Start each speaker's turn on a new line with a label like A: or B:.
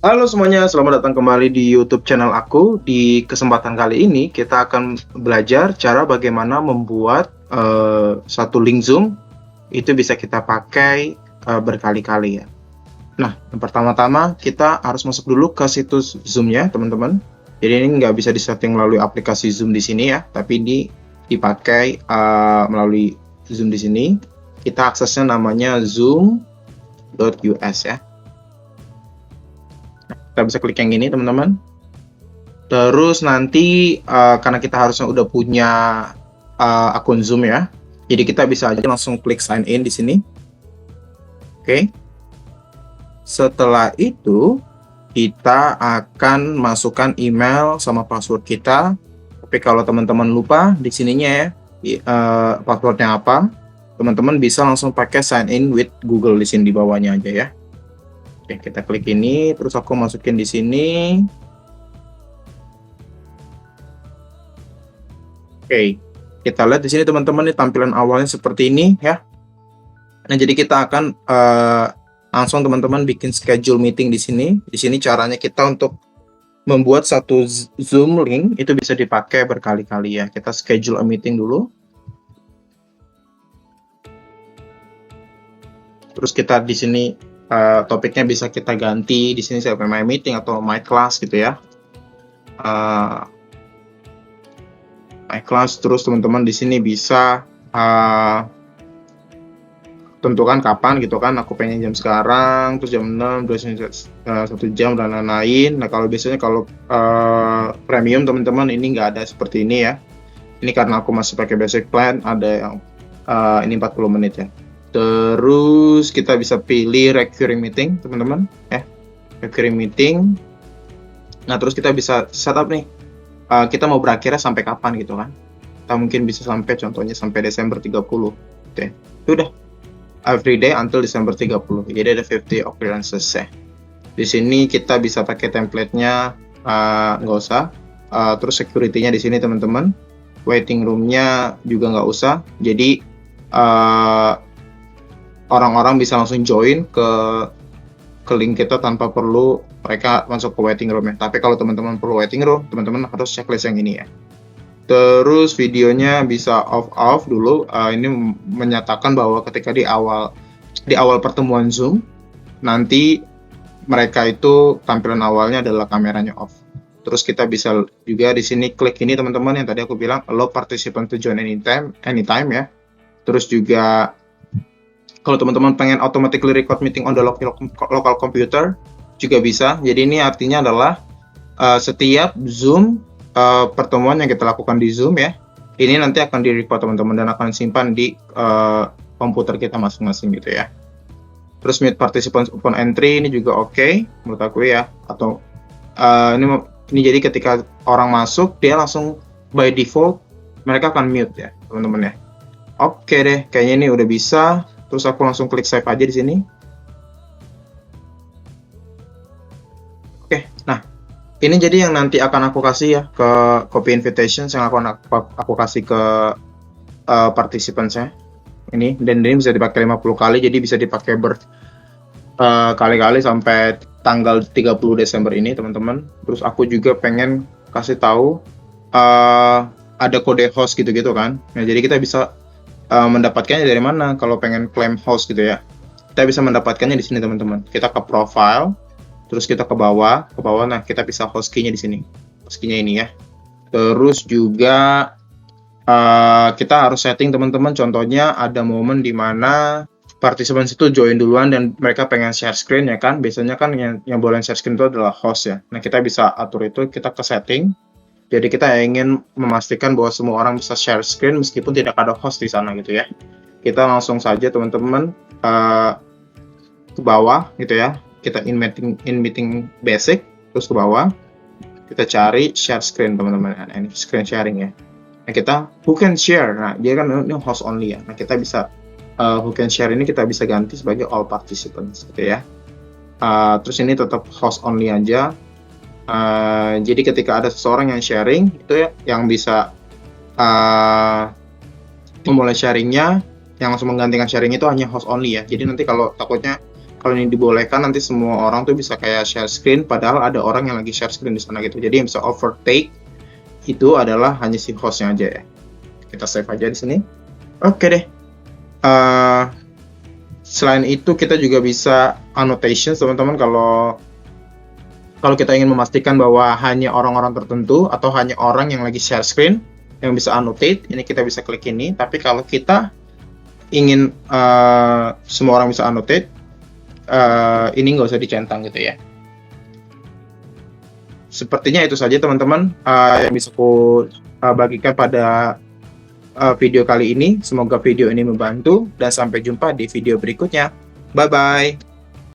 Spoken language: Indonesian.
A: Halo semuanya, selamat datang kembali di YouTube channel aku. Di kesempatan kali ini kita akan belajar cara bagaimana membuat satu link Zoom itu bisa kita pakai berkali-kali ya. Nah, yang pertama-tama kita harus masuk dulu ke situs Zoom-nya, teman-teman. Jadi ini nggak bisa disetting melalui aplikasi Zoom di sini ya, tapi ini dipakai melalui Zoom di sini. Kita aksesnya namanya zoom.us ya. Kita bisa klik yang ini, teman-teman. Terus nanti karena kita harusnya udah punya akun Zoom ya, jadi kita bisa aja langsung klik sign in di sini. Oke. Setelah itu kita akan masukkan email sama password kita. Tapi kalau teman-teman lupa di sininya ya, passwordnya apa, teman-teman bisa langsung pakai sign in with Google di sini di bawahnya aja ya. Oke, kita klik ini, terus aku masukin di sini. Oke, kita lihat di sini teman-teman, ini tampilan awalnya seperti ini ya. Nah, jadi kita akan langsung teman-teman bikin schedule meeting di sini. Di sini caranya kita untuk membuat satu Zoom link itu bisa dipakai berkali-kali ya. Kita schedule a meeting dulu. Terus kita di sini topiknya bisa kita ganti. Di sini saya my meeting atau my class gitu ya. My class, terus teman-teman di sini bisa tentukan kapan gitu kan, aku pengen jam sekarang, terus jam 6, terus 1 jam dan lain-lain. Nah, kalau biasanya kalau premium teman-teman ini nggak ada seperti ini ya. Ini karena aku masih pakai basic plan, ada yang ini 40 menit ya. Terus kita bisa pilih recurring meeting teman-teman ya, recurring meeting. Nah, terus kita bisa setup nih, kita mau berakhirnya sampai kapan gitu kan. Kita mungkin bisa sampai, contohnya sampai Desember 30. Oke, itu udah every day until Desember 30. Jadi ada 50 occurrences ya. Di sini kita bisa pakai template-nya, nggak usah. Terus security-nya di sini teman-teman. Waiting room-nya juga nggak usah. Jadi orang-orang bisa langsung join ke link kita tanpa perlu mereka masuk ke waiting room-nya. Tapi kalau teman-teman perlu waiting room, teman-teman harus checklist yang ini ya. Terus videonya bisa off dulu. Ini menyatakan bahwa ketika di awal pertemuan Zoom, nanti mereka itu tampilan awalnya adalah kameranya off. Terus kita bisa juga di sini klik ini teman-teman, yang tadi aku bilang allow participant to join anytime ya. Terus juga kalau teman-teman pengen automatically record meeting on the local computer juga bisa. Jadi ini artinya adalah setiap Zoom pertemuan yang kita lakukan di Zoom ya, ini nanti akan di-record teman-teman dan akan simpan di komputer kita masing-masing gitu ya. Terus mute participants upon entry ini juga oke menurut aku ya. Atau ini jadi ketika orang masuk dia langsung by default mereka akan mute ya teman-teman ya. Oke deh, kayaknya ini udah bisa. Terus aku langsung klik save aja di sini. Oke, nah ini jadi yang nanti akan aku kasih ya ke copy invitations yang aku kasih ke participants-nya. Ini, dan ini bisa dipakai 50 kali, jadi bisa dipakai kali-kali sampai tanggal 30 Desember ini teman-teman. Terus aku juga pengen kasih tahu ada kode host gitu-gitu kan. Nah, jadi kita bisa mendapatkannya dari mana kalau pengen claim host gitu ya. Kita bisa mendapatkannya di sini teman-teman. Kita ke profile, terus kita ke bawah. Nah kita bisa host key-nya di sini. Host key-nya ini ya. Terus juga kita harus setting teman-teman, contohnya ada momen di mana participants itu join duluan dan mereka pengen share screen ya kan. Biasanya kan yang boleh share screen itu adalah host ya. Nah, kita bisa atur itu, kita ke setting. Jadi kita ingin memastikan bahwa semua orang bisa share screen meskipun tidak ada host di sana gitu ya. Kita langsung saja teman-teman ke bawah gitu ya. Kita in meeting basic, terus ke bawah. Kita cari share screen teman-teman. Nah, ini screen sharing ya. Nah, kita who can share. Nah, dia kan ini host only ya. Nah, kita bisa who can share ini kita bisa ganti sebagai all participants gitu ya. Terus ini tetap host only aja. Jadi ketika ada seseorang yang sharing itu ya, yang bisa memulai sharingnya, yang langsung menggantikan sharing itu hanya host only ya. Jadi nanti kalau takutnya kalau ini dibolehkan nanti semua orang tuh bisa kayak share screen, padahal ada orang yang lagi share screen di sana gitu. Jadi yang bisa overtake itu adalah hanya si hostnya aja ya. Kita save aja di sini. Oke deh. Selain itu kita juga bisa annotation teman-teman, kalau kita ingin memastikan bahwa hanya orang-orang tertentu atau hanya orang yang lagi share screen yang bisa annotate, ini kita bisa klik ini. Tapi kalau kita ingin semua orang bisa annotate, ini nggak usah dicentang gitu ya. Sepertinya itu saja teman-teman yang bisa aku bagikan pada video kali ini. Semoga video ini membantu dan sampai jumpa di video berikutnya. Bye-bye.